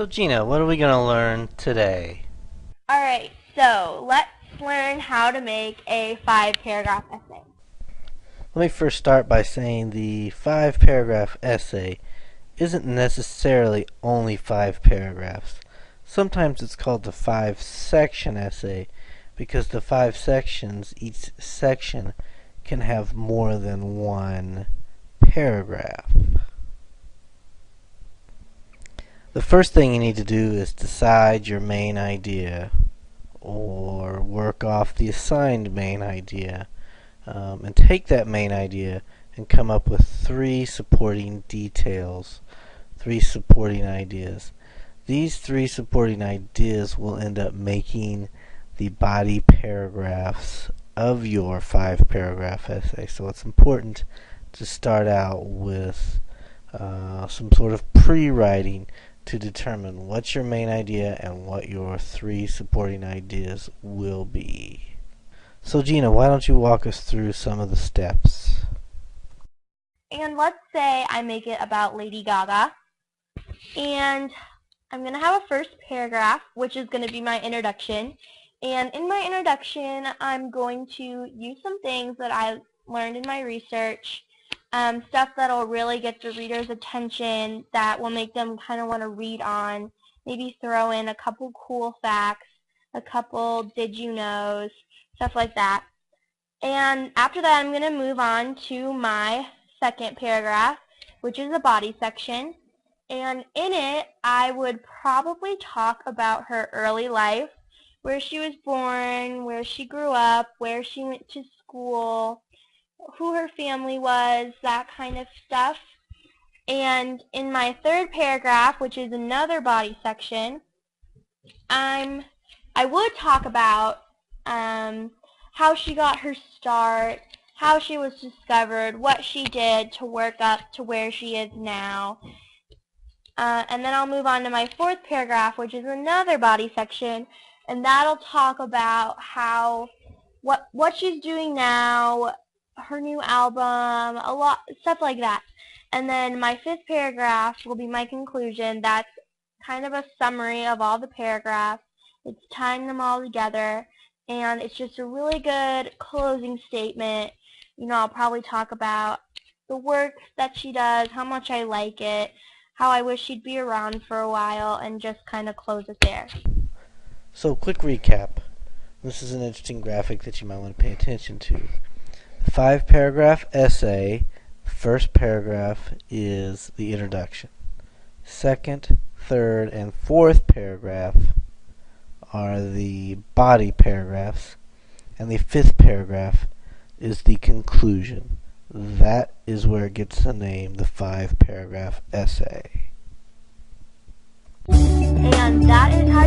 Gina, what are we going to learn today? Alright, so let's learn how to make a 5-paragraph essay. Let me first start by saying the 5-paragraph essay isn't necessarily only 5 paragraphs. Sometimes it's called the 5-section essay because the 5 sections, each section can have more than one paragraph. The first thing you need to do is decide your main idea or work off the assigned main idea. And take that main idea and come up with 3 supporting details, 3 supporting ideas. These 3 supporting ideas will end up making the body paragraphs of your 5-paragraph essay. So it's important to start out with some sort of pre-writing to determine what's your main idea and what your 3 supporting ideas will be. So Gina, why don't you walk us through some of the steps? And let's say I make it about Lady Gaga. And I'm going to have a first paragraph, which is going to be my introduction. And in my introduction, I'm going to use some things that I learned in my research, stuff that'll really get the reader's attention, that will make them kind of want to read on. Maybe throw in a couple cool facts, a couple did you knows, stuff like that. And after that, I'm going to move on to my second paragraph, which is the body section. And in it, I would probably talk about her early life, where she was born, where she grew up, where she went to school, who her family was, that kind of stuff. And in my third paragraph, which is another body section, I would talk about how she got her start, how she was discovered, what she did to work up to where she is now. And then I'll move on to my fourth paragraph, which is another body section, and that'll talk about how what she's doing now, her new album, a lot stuff like that. And then my fifth paragraph will be my conclusion. That's kind of a summary of all the paragraphs. It's tying them all together, and it's just a really good closing statement. You know, I'll probably talk about the work that she does, how much I like it, how I wish she'd be around for a while, and just kind of close it there. So, quick recap. This is an interesting graphic that you might want to pay attention to. The 5-paragraph essay, first paragraph is the introduction. Second, third, and fourth paragraph are the body paragraphs, and the 5th paragraph is the conclusion. That is where it gets the name, the 5-paragraph essay. And that is how